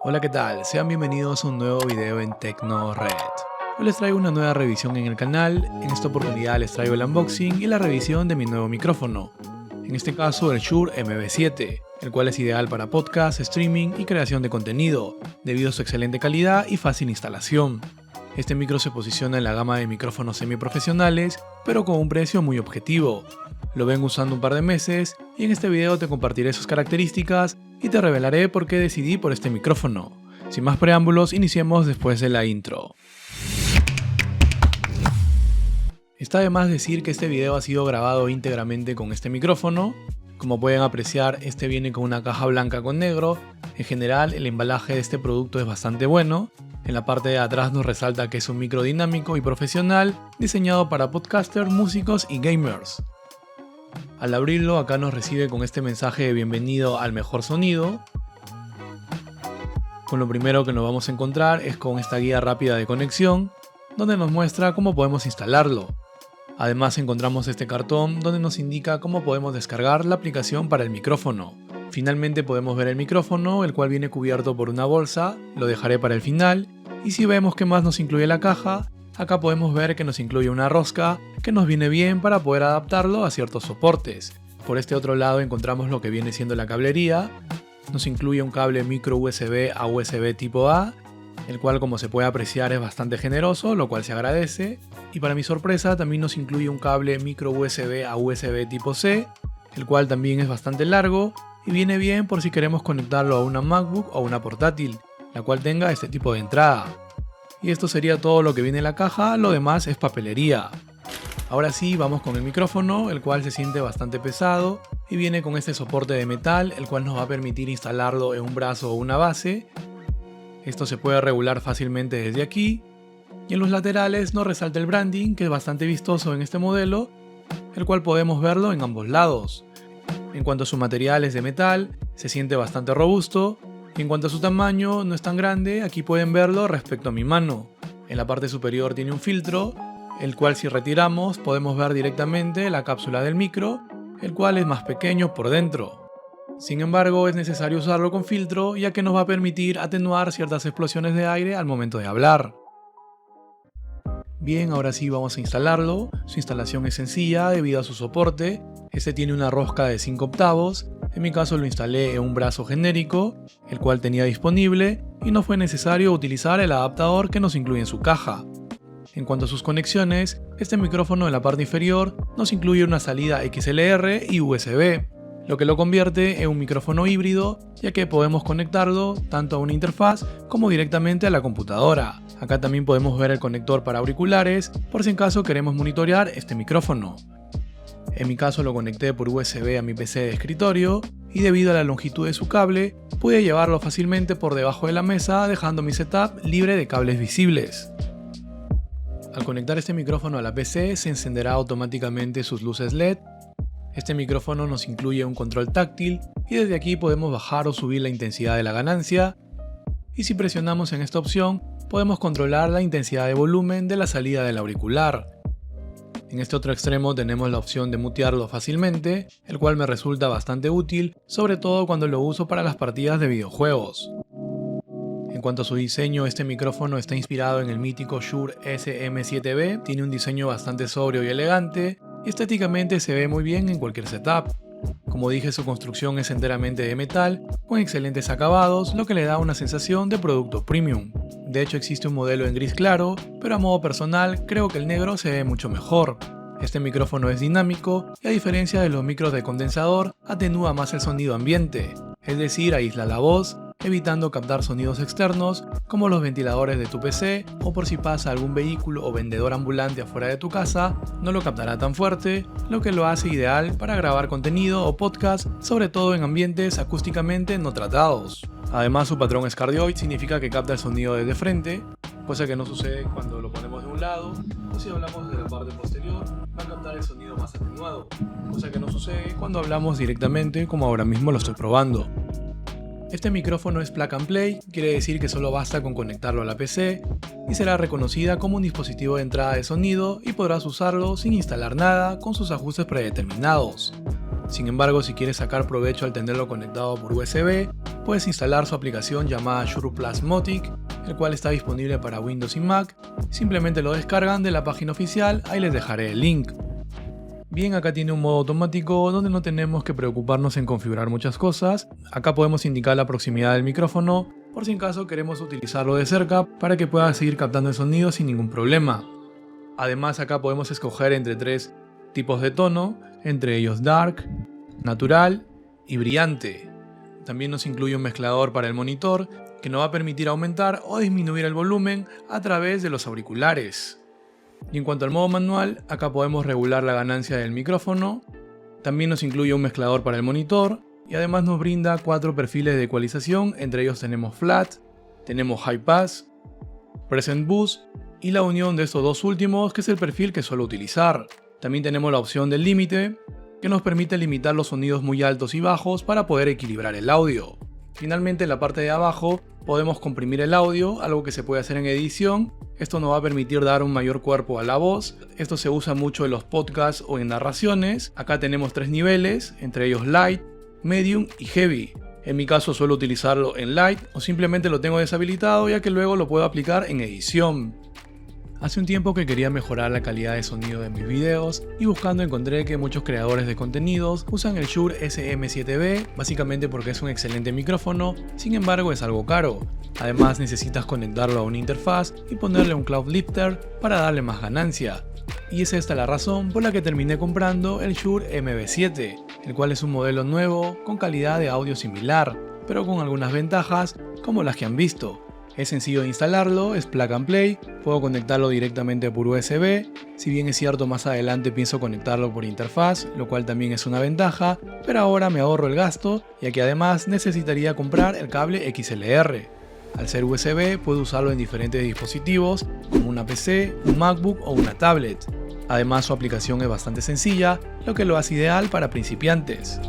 Hola, ¿qué tal? Sean bienvenidos a un nuevo video en TecnoRed. Hoy les traigo una nueva revisión en el canal. En esta oportunidad les traigo el unboxing y la revisión de mi nuevo micrófono. En este caso el Shure MV7, el cual es ideal para podcast, streaming y creación de contenido, debido a su excelente calidad y fácil instalación. Este micro se posiciona en la gama de micrófonos semiprofesionales, pero con un precio muy objetivo. Lo vengo usando un par de meses y en este video te compartiré sus características y te revelaré por qué decidí por este micrófono. Sin más preámbulos, iniciemos después de la intro. Está de más decir que este video ha sido grabado íntegramente con este micrófono. Como pueden apreciar, este viene con una caja blanca con negro. En general, el embalaje de este producto es bastante bueno. En la parte de atrás nos resalta que es un micro dinámico y profesional, diseñado para podcasters, músicos y gamers. Al abrirlo, acá nos recibe con este mensaje de bienvenido al mejor sonido. Con lo primero que nos vamos a encontrar es con esta guía rápida de conexión, donde nos muestra cómo podemos instalarlo. Además encontramos este cartón donde nos indica cómo podemos descargar la aplicación para el micrófono. Finalmente podemos ver el micrófono, el cual viene cubierto por una bolsa, lo dejaré para el final. Y si vemos qué más nos incluye la caja, acá podemos ver que nos incluye una rosca que nos viene bien para poder adaptarlo a ciertos soportes. Por este otro lado encontramos lo que viene siendo la cablería. Nos incluye un cable micro USB a USB tipo A, el cual, como se puede apreciar, es bastante generoso, lo cual se agradece. Y para mi sorpresa también nos incluye un cable micro USB a USB tipo C, el cual también es bastante largo y viene bien por si queremos conectarlo a una MacBook o una portátil, la cual tenga este tipo de entrada. Y esto sería todo lo que viene en la caja, lo demás es papelería. Ahora sí, vamos con el micrófono, el cual se siente bastante pesado y viene con este soporte de metal, el cual nos va a permitir instalarlo en un brazo o una base. Esto se puede regular fácilmente desde aquí. Y en los laterales nos resalta el branding, que es bastante vistoso en este modelo, el cual podemos verlo en ambos lados. En cuanto a su material es de metal, se siente bastante robusto. Y en cuanto a su tamaño, no es tan grande, aquí pueden verlo respecto a mi mano. En la parte superior tiene un filtro, el cual si retiramos podemos ver directamente la cápsula del micro, el cual es más pequeño por dentro. Sin embargo, es necesario usarlo con filtro, ya que nos va a permitir atenuar ciertas explosiones de aire al momento de hablar. Bien, ahora sí vamos a instalarlo. Su instalación es sencilla debido a su soporte. Este tiene una rosca de 5 octavos. En mi caso lo instalé en un brazo genérico, el cual tenía disponible, y no fue necesario utilizar el adaptador que nos incluye en su caja. En cuanto a sus conexiones, este micrófono en la parte inferior nos incluye una salida XLR y USB, lo que lo convierte en un micrófono híbrido, ya que podemos conectarlo tanto a una interfaz como directamente a la computadora. Acá también podemos ver el conector para auriculares, por si en caso queremos monitorear este micrófono. En mi caso lo conecté por USB a mi PC de escritorio y debido a la longitud de su cable, pude llevarlo fácilmente por debajo de la mesa, dejando mi setup libre de cables visibles. Al conectar este micrófono a la PC se encenderá automáticamente sus luces LED. Este micrófono nos incluye un control táctil y desde aquí podemos bajar o subir la intensidad de la ganancia. Y si presionamos en esta opción, podemos controlar la intensidad de volumen de la salida del auricular. En este otro extremo tenemos la opción de mutearlo fácilmente, el cual me resulta bastante útil, sobre todo cuando lo uso para las partidas de videojuegos. En cuanto a su diseño, este micrófono está inspirado en el mítico Shure SM7B, tiene un diseño bastante sobrio y elegante, y estéticamente se ve muy bien en cualquier setup. Como dije, su construcción es enteramente de metal, con excelentes acabados, lo que le da una sensación de producto premium. De hecho existe un modelo en gris claro, pero a modo personal creo que el negro se ve mucho mejor. Este micrófono es dinámico y a diferencia de los micros de condensador, atenúa más el sonido ambiente, es decir, aísla la voz, evitando captar sonidos externos como los ventiladores de tu PC o por si pasa algún vehículo o vendedor ambulante afuera de tu casa, no lo captará tan fuerte, lo que lo hace ideal para grabar contenido o podcast, sobre todo en ambientes acústicamente no tratados. Además, su patrón es cardioid, significa que capta el sonido desde frente, cosa que no sucede cuando lo ponemos de un lado, o si hablamos de la parte posterior, va a captar el sonido más atenuado, cosa que no sucede cuando hablamos directamente como ahora mismo lo estoy probando. Este micrófono es plug and play, quiere decir que solo basta con conectarlo a la PC y será reconocida como un dispositivo de entrada de sonido y podrás usarlo sin instalar nada con sus ajustes predeterminados. Sin embargo, si quieres sacar provecho al tenerlo conectado por USB, puedes instalar su aplicación llamada Shure Plasmatic, el cual está disponible para Windows y Mac. Simplemente lo descargan de la página oficial, ahí les dejaré el link. Bien, acá tiene un modo automático donde no tenemos que preocuparnos en configurar muchas cosas. Acá podemos indicar la proximidad del micrófono, por si en caso queremos utilizarlo de cerca para que pueda seguir captando el sonido sin ningún problema. Además, acá podemos escoger entre 3 tipos de tono, entre ellos Dark, Natural y Brillante. También nos incluye un mezclador para el monitor que nos va a permitir aumentar o disminuir el volumen a través de los auriculares. Y en cuanto al modo manual, acá podemos regular la ganancia del micrófono. También nos incluye un mezclador para el monitor y además nos brinda 4 perfiles de ecualización, entre ellos tenemos Flat, tenemos High Pass, Present Boost y la unión de estos dos últimos, que es el perfil que suelo utilizar. También tenemos la opción del límite, que nos permite limitar los sonidos muy altos y bajos para poder equilibrar el audio. Finalmente, en la parte de abajo podemos comprimir el audio, algo que se puede hacer en edición. Esto nos va a permitir dar un mayor cuerpo a la voz. Esto se usa mucho en los podcasts o en narraciones. Acá tenemos 3 niveles, entre ellos Light, Medium y Heavy. En mi caso suelo utilizarlo en Light o simplemente lo tengo deshabilitado, ya que luego lo puedo aplicar en edición. Hace un tiempo que quería mejorar la calidad de sonido de mis videos y buscando encontré que muchos creadores de contenidos usan el Shure SM7B, básicamente porque es un excelente micrófono, sin embargo es algo caro. Además necesitas conectarlo a una interfaz y ponerle un cloud lifter para darle más ganancia. Y es esta la razón por la que terminé comprando el Shure MV7, el cual es un modelo nuevo con calidad de audio similar, pero con algunas ventajas como las que han visto. Es sencillo de instalarlo, es plug and play, puedo conectarlo directamente por USB, si bien es cierto más adelante pienso conectarlo por interfaz, lo cual también es una ventaja, pero ahora me ahorro el gasto, ya que además necesitaría comprar el cable XLR. Al ser USB puedo usarlo en diferentes dispositivos, como una PC, un MacBook o una tablet. Además su aplicación es bastante sencilla, lo que lo hace ideal para principiantes.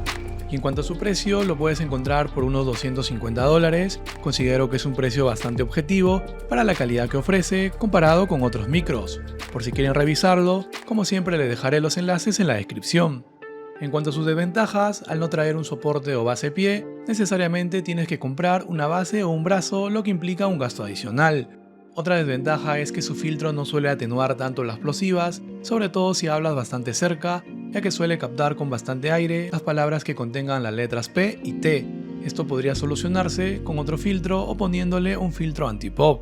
Y en cuanto a su precio, lo puedes encontrar por unos $250. Considero que es un precio bastante objetivo para la calidad que ofrece comparado con otros micros. Por si quieren revisarlo, como siempre les dejaré los enlaces en la descripción. En cuanto a sus desventajas, al no traer un soporte o base pie, necesariamente tienes que comprar una base o un brazo, lo que implica un gasto adicional. Otra desventaja es que su filtro no suele atenuar tanto las plosivas, sobre todo si hablas bastante cerca, ya que suele captar con bastante aire las palabras que contengan las letras P y T. Esto podría solucionarse con otro filtro o poniéndole un filtro anti-pop.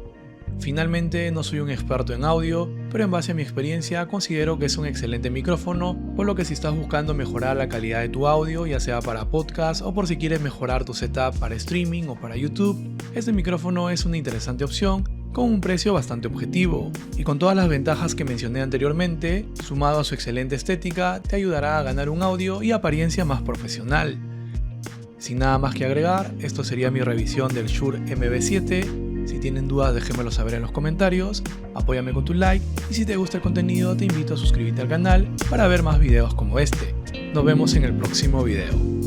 Finalmente, no soy un experto en audio, pero en base a mi experiencia considero que es un excelente micrófono, por lo que si estás buscando mejorar la calidad de tu audio, ya sea para podcast o por si quieres mejorar tu setup para streaming o para YouTube, este micrófono es una interesante opción con un precio bastante objetivo, y con todas las ventajas que mencioné anteriormente, sumado a su excelente estética, te ayudará a ganar un audio y apariencia más profesional. Sin nada más que agregar, esto sería mi revisión del Shure MV7. Si tienen dudas déjenmelo saber en los comentarios, apóyame con tu like y si te gusta el contenido te invito a suscribirte al canal para ver más videos como este. Nos vemos en el próximo video.